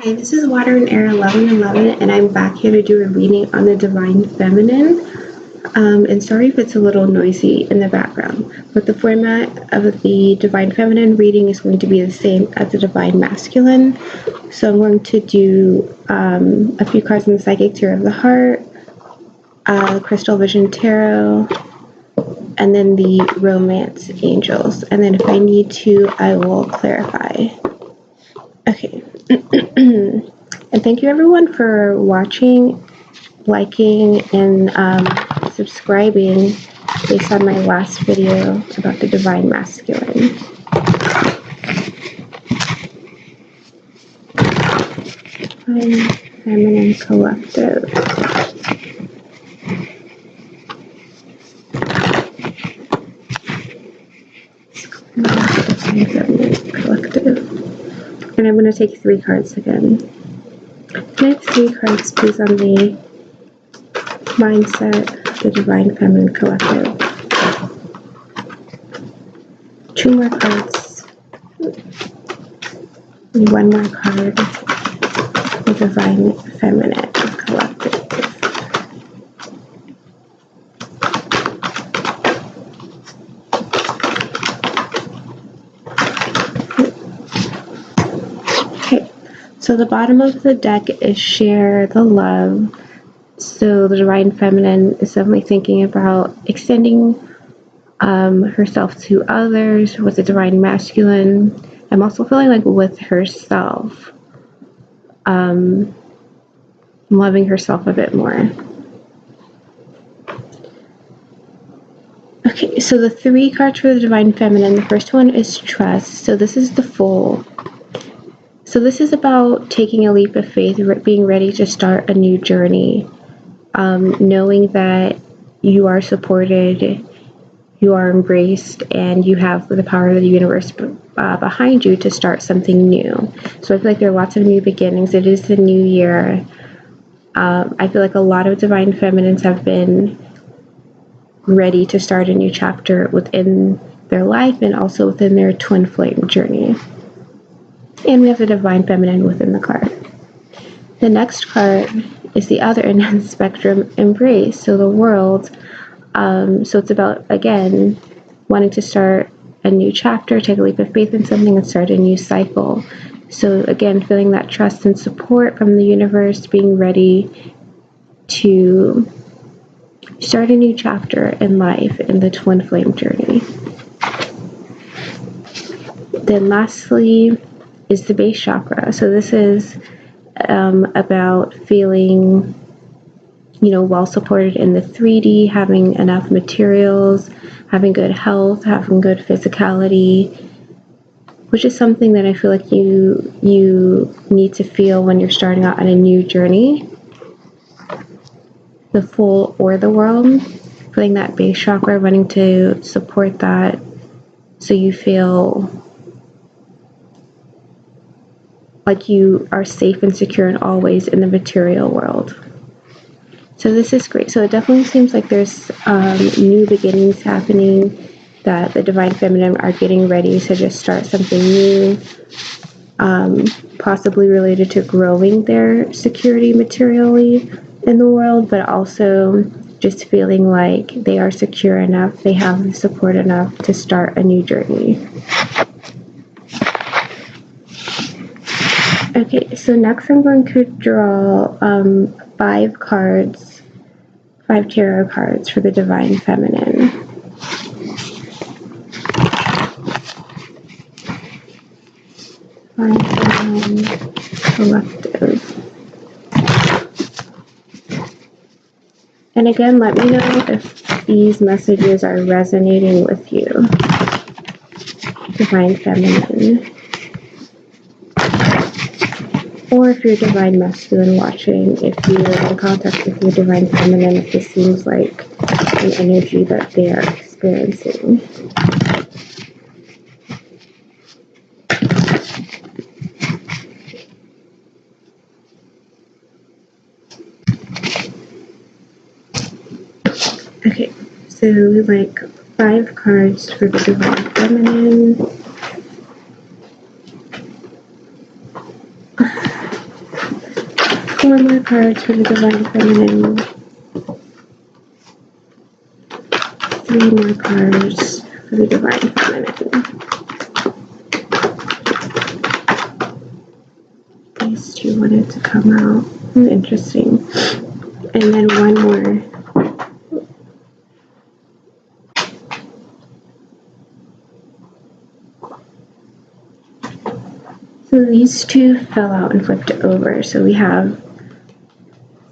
Hi, this is Water and Air 1111, and I'm back here to do a reading on the Divine Feminine. And sorry if it's a little noisy in the background, but the format of the Divine Feminine reading is going to be the same as the Divine Masculine. So I'm going to do a few cards in the Psychic Tarot of the Heart, Crystal Vision Tarot, and then the Romance Angels. And then if I need to, I will clarify. Okay. And thank you everyone for watching, liking, and subscribing based on my last video about the Divine Masculine. Divine Feminine Collective. Divine Feminine Collective. And I'm going to take 3 cards again. Can I have 3 cards, please, on the mindset, the Divine Feminine Collective? 2 more cards. And 1 more card, the Divine Feminine Collective. So the bottom of the deck is share the love. So the Divine Feminine is definitely thinking about extending herself to others. With the Divine Masculine, I'm also feeling like with herself, loving herself a bit more. Okay, so the 3 cards for the Divine Feminine, the first one is trust. So this is the Fool. So this is about taking a leap of faith, being ready to start a new journey, knowing that you are supported, you are embraced, and you have the power of the universe behind you to start something new. So I feel like there are lots of new beginnings. It is the new year. I feel like a lot of Divine Feminines have been ready to start a new chapter within their life and also within their twin flame journey. And we have the Divine Feminine within the card. The next card is the other end of the spectrum, Embrace. So the World. So it's about, again, wanting to start a new chapter, take a leap of faith in something, and start a new cycle. So again, feeling that trust and support from the universe, being ready to start a new chapter in life in the twin flame journey. Then lastly is the base chakra. So this is about feeling, well supported in the 3D, having enough materials, having good health, having good physicality, which is something that I feel like you need to feel when you're starting out on a new journey. The Fool or the World, feeling that base chakra, wanting to support that so you feel like you are safe and secure and always in the material world. So this is great. So it definitely seems like there's new beginnings happening, that the Divine Feminine are getting ready to just start something new, possibly related to growing their security materially in the world, but also just feeling like they are secure enough, they have the support enough to start a new journey. Okay, so next I'm going to draw 5 cards, 5 tarot cards for the Divine Feminine. Divine Feminine Collective. And again, let me know if these messages are resonating with you. Divine Feminine. Or if you're Divine Masculine watching, if you're in contact with your Divine Feminine, if this seems like an energy that they are experiencing. Okay, so like 5 cards for the Divine Feminine. 4 more cards for the Divine Feminine. 3 more cards for the Divine Feminine. These two wanted to come out. Interesting. And then one more. So these two fell out and flipped over. So we have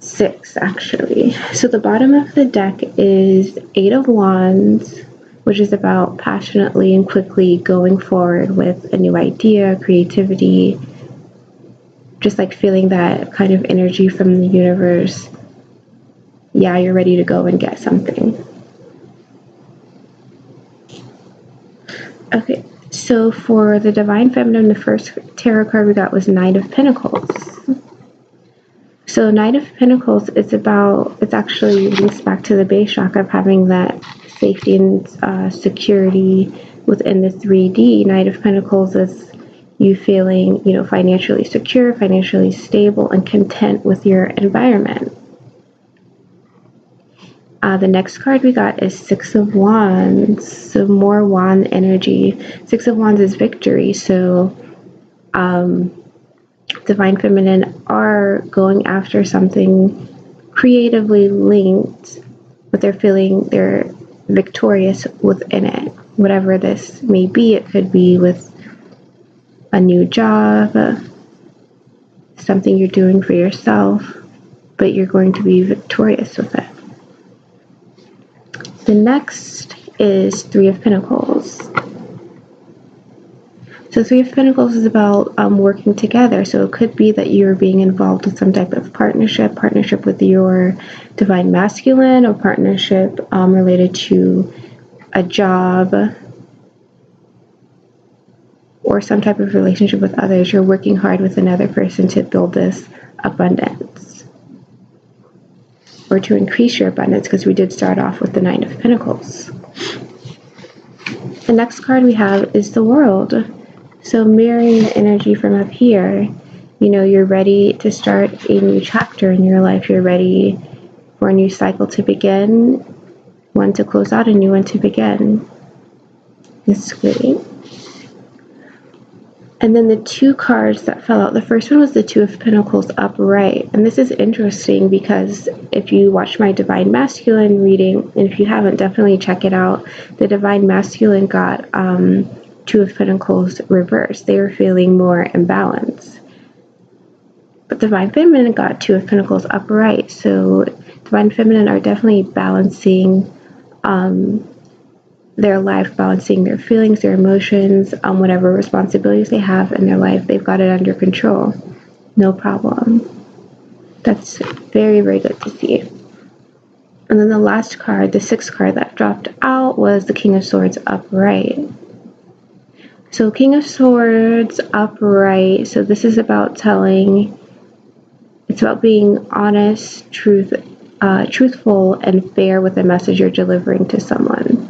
6 actually. So the bottom of the deck is 8 of Wands, which is about passionately and quickly going forward with a new idea, creativity, just like feeling that kind of energy from the universe. Yeah, you're ready to go and get something. Okay, so for the Divine Feminine, the first tarot card we got was Knight of Pentacles. So Knight of Pentacles is about, it's actually links back to the base chakra of having that safety and security within the 3D. Knight of Pentacles is you feeling, financially secure, financially stable, and content with your environment. The next card we got is 6 of Wands, so more wand energy. 6 of Wands is victory, so Divine Feminine are going after something creatively linked, but they're feeling they're victorious within it. Whatever this may be, it could be with a new job, something you're doing for yourself, but you're going to be victorious with it. The next is 3 of Pentacles. So 3 of Pentacles is about working together. So it could be that you're being involved with some type of partnership with your Divine Masculine, or partnership related to a job or some type of relationship with others. You're working hard with another person to build this abundance or to increase your abundance, because we did start off with the 9 of Pentacles. The next card we have is the World. So mirroring the energy from up here, you're ready to start a new chapter in your life. You're ready for a new cycle to begin, one to close out, a new one to begin. It's great. And then the 2 cards that fell out, the first one was the 2 of Pentacles upright. And this is interesting because if you watch my Divine Masculine reading, and if you haven't, definitely check it out. The Divine Masculine got 2 of Pentacles reversed. They were feeling more imbalanced. But Divine Feminine got 2 of Pentacles upright. So Divine Feminine are definitely balancing their life, balancing their feelings, their emotions, whatever responsibilities they have in their life. They've got it under control. No problem. That's very, very good to see. And then the last card, the 6th card that dropped out, was the King of Swords upright. So King of Swords upright, so this is about it's about being honest, truthful and fair with the message you're delivering to someone.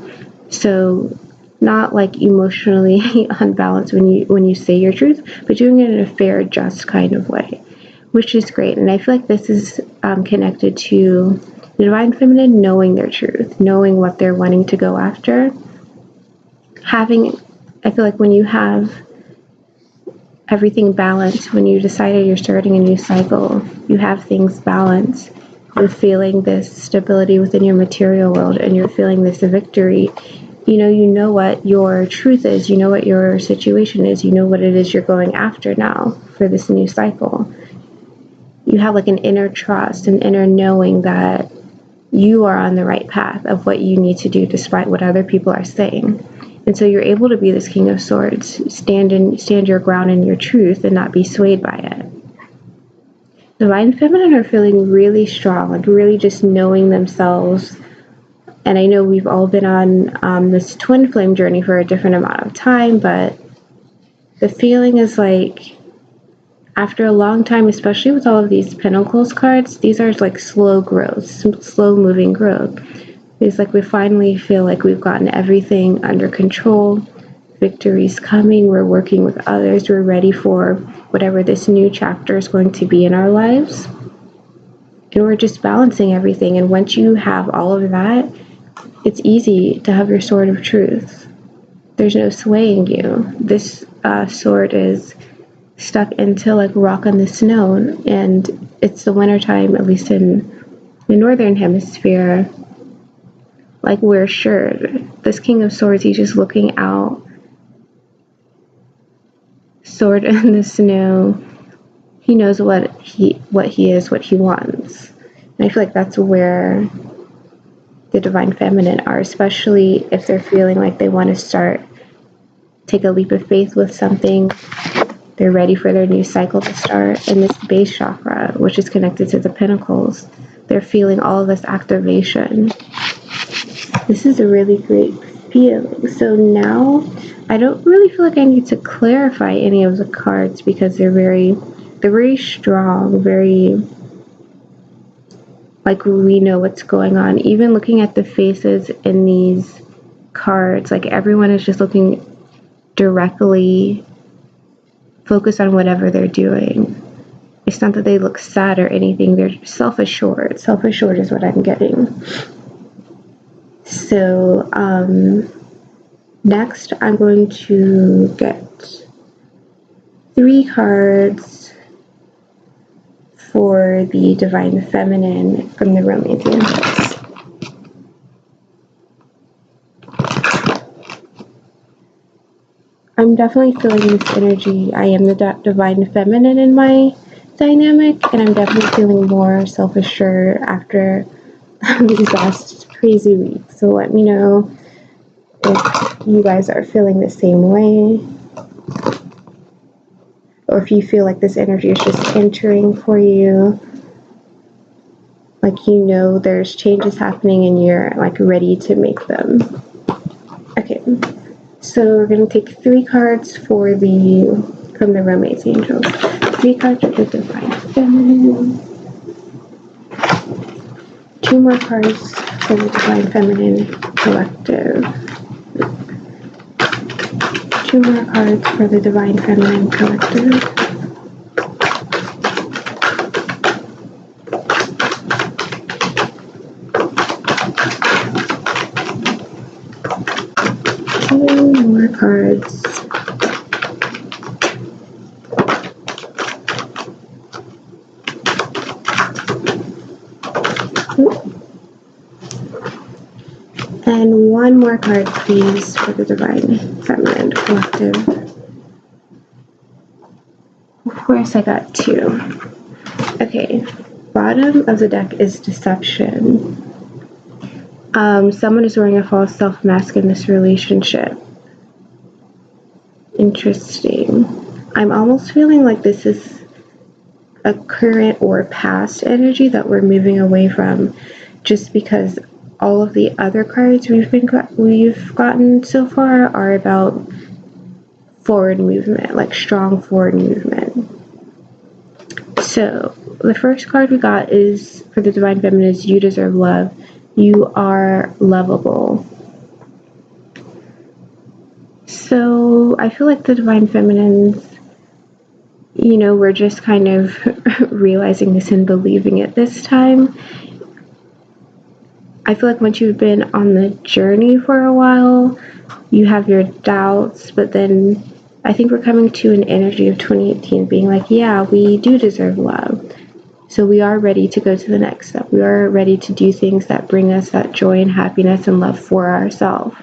So not like emotionally unbalanced when you say your truth, but doing it in a fair, just kind of way, which is great. And I feel like this is connected to the Divine Feminine knowing their truth, knowing what they're wanting to go after. I feel like when you have everything balanced, when you decided you're starting a new cycle, you have things balanced, you're feeling this stability within your material world, and you're feeling this victory. You know what your truth is, you know what your situation is, you know what it is you're going after now for this new cycle. You have like an inner trust, an inner knowing that you are on the right path of what you need to do despite what other people are saying. And so you're able to be this King of Swords, stand your ground in your truth and not be swayed by it. Divine Feminine are feeling really strong, like really just knowing themselves. And I know we've all been on this twin flame journey for a different amount of time, but the feeling is like after a long time, especially with all of these Pentacles cards, these are like slow growth, slow moving growth. It's like we finally feel like we've gotten everything under control. Victory's coming. We're working with others. We're ready for whatever this new chapter is going to be in our lives. and we're just balancing everything. And once you have all of that, it's easy to have your sword of truth. There's no swaying you. This sword is stuck into like rock on the snow, and it's the wintertime, at least in the northern hemisphere. Like, we're sure this King of Swords, he's just looking out, sword in the snow. He knows what he is, what he wants. And I feel like that's where the divine feminine are, especially if they're feeling like they want to take a leap of faith with something. They're ready for their new cycle to start. And this base chakra, which is connected to the pinnacles, they're feeling all of this activation. This is a really great feeling. So now I don't really feel like I need to clarify any of the cards because they're very strong, very, like, we know what's going on. Even looking at the faces in these cards, like, everyone is just looking directly focused on whatever they're doing. It's not that they look sad or anything. They're self-assured. Self-assured is what I'm getting. So, next I'm going to get 3 cards for the Divine Feminine from the Romance Angels. I'm definitely feeling this energy. I am the Divine Feminine in my dynamic, and I'm definitely feeling more self-assured after these last crazy weeks. So let me know if you guys are feeling the same way, or if you feel like this energy is just entering for you, like, you know, there's changes happening and you're like ready to make them. Okay, so we're going to take 3 cards from the Romance Angels. 3 cards for the Divine Feminine, 2 more cards for the Divine Feminine Collective, 2 more cards for the Divine Feminine Collective, 2 more cards and 1 more card, please, for the Divine Feminine Collective. Of course, I got 2. Okay, bottom of the deck is Deception. Someone is wearing a false self-mask in this relationship. Interesting. I'm almost feeling like this is a current or past energy that we're moving away from, just because all of the other cards we've gotten so far are about forward movement, like strong forward movement. So the first card we got is for the Divine Feminine is You Deserve Love. You are lovable. So I feel like the Divine Feminines, you know, we're just kind of realizing this and believing it this time. I feel like once you've been on the journey for a while, you have your doubts, but then I think we're coming to an energy of 2018 being like, yeah, we do deserve love. So we are ready to go to the next step. We are ready to do things that bring us that joy and happiness and love for ourselves.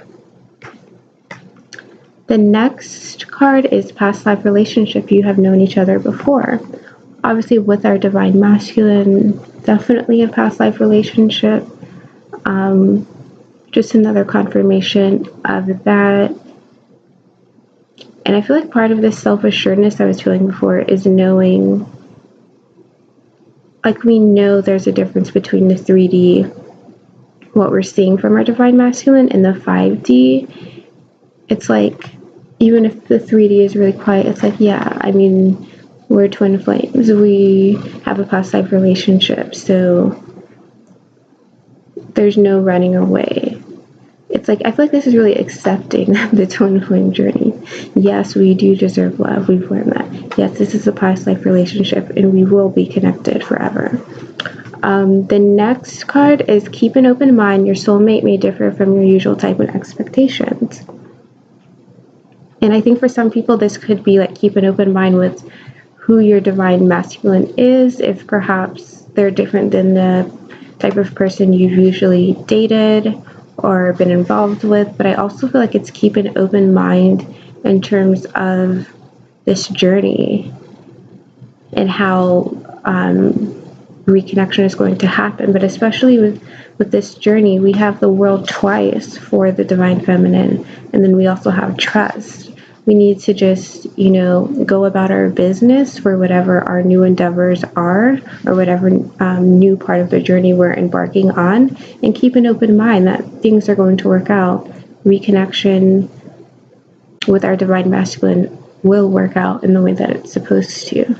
The next card is Past Life Relationship. You have known each other before. Obviously, with our Divine Masculine, definitely a past life relationship. Just another confirmation of that. And I feel like part of this self-assuredness I was feeling before is knowing, like, we know there's a difference between the 3D, what we're seeing from our Divine Masculine, and the 5D. It's like, even if the 3D is really quiet, it's like, yeah, I mean, we're twin flames. We have a past life relationship, so there's no running away. It's like, I feel like this is really accepting the twin flame journey. Yes, we do deserve love. We've learned that. Yes, this is a past life relationship, and we will be connected forever. The next card is keep an open mind. Your soulmate may differ from your usual type and expectations. And I think for some people, this could be like keep an open mind with who your divine masculine is, if perhaps they're different than the type of person you've usually dated or been involved with. But I also feel like it's keep an open mind in terms of this journey and how reconnection is going to happen. But especially with this journey, we have the world twice for the divine feminine, and then we also have trust. We need to just, go about our business for whatever our new endeavors are, or whatever new part of the journey we're embarking on, and keep an open mind that things are going to work out. Reconnection with our divine masculine will work out in the way that it's supposed to.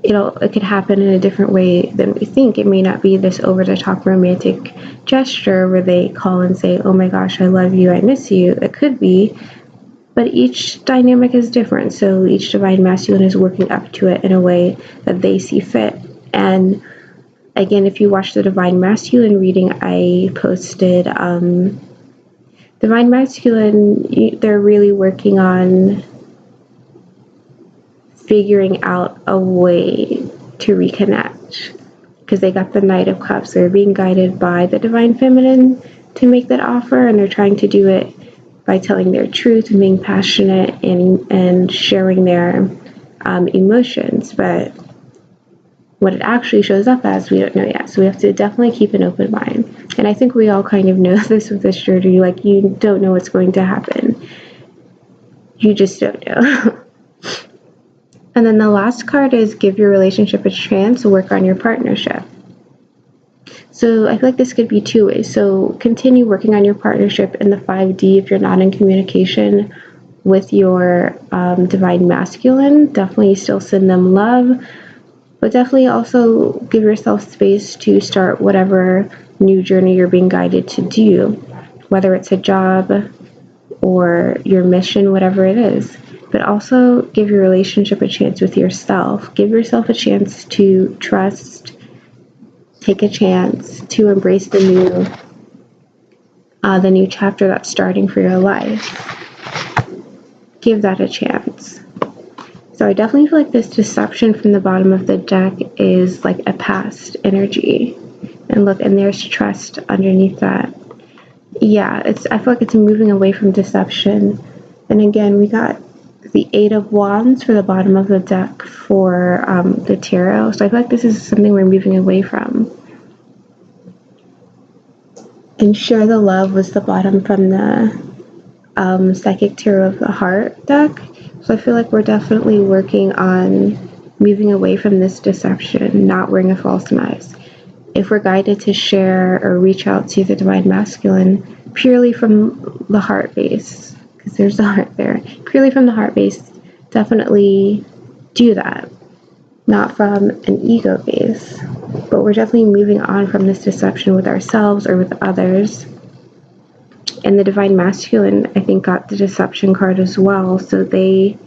It could happen in a different way than we think. It may not be this over-the-top romantic gesture where they call and say, oh my gosh, I love you, I miss you. It could be, but each dynamic is different. So each divine masculine is working up to it in a way that they see fit. And again, if you watch the divine masculine reading I posted, divine masculine, they're really working on figuring out a way to reconnect, because they got the Knight of Cups. They're being guided by the divine feminine to make that offer, and they're trying to do it by telling their truth and being passionate and sharing their emotions. But what it actually shows up as, we don't know yet. So we have to definitely keep an open mind. And I think we all kind of know this with this journey. Like, you don't know what's going to happen. You just don't know. And then the last card is give your relationship a chance, work on your partnership. So I feel like this could be two ways. So continue working on your partnership in the 5D if you're not in communication with your divine masculine. Definitely still send them love, but definitely also give yourself space to start whatever new journey you're being guided to do, whether it's a job or your mission, whatever it is. But also give your relationship a chance with yourself. Give yourself a chance to trust, take a chance to embrace the new chapter that's starting for your life. Give that a chance. So I definitely feel like this deception from the bottom of the deck is like a past energy. And look, and there's trust underneath that. Yeah, I feel like it's moving away from deception. And again, we got the 8 of Wands for the bottom of the deck for the tarot. So I feel like this is something we're moving away from. And Share the Love was the bottom from the Psychic Tarot of the Heart deck. So I feel like we're definitely working on moving away from this deception, not wearing a false mask. If we're guided to share or reach out to the divine masculine purely from the heart base, because there's a heart there, purely from the heart base, definitely do that. Not from an ego base. But we're definitely moving on from this deception with ourselves or with others. And the divine masculine, I think, got the deception card as well. So they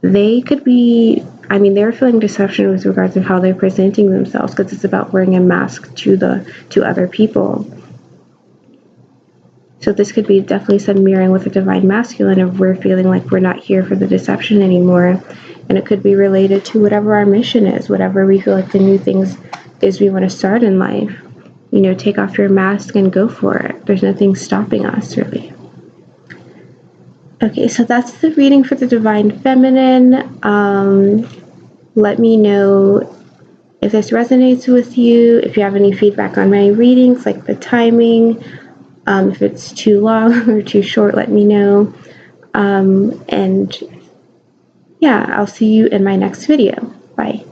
could be, they're feeling deception with regards to how they're presenting themselves, because it's about wearing a mask to other people. So this could be definitely some mirroring with the divine masculine of we're feeling like we're not here for the deception anymore. And it could be related to whatever our mission is, whatever we feel like the new things is we want to start in life. Take off your mask and go for it. There's nothing stopping us, really. Okay, so that's the reading for the divine feminine. Let me know if this resonates with you, if you have any feedback on my readings, like the timing. If it's too long or too short, let me know. And yeah, I'll see you in my next video. Bye.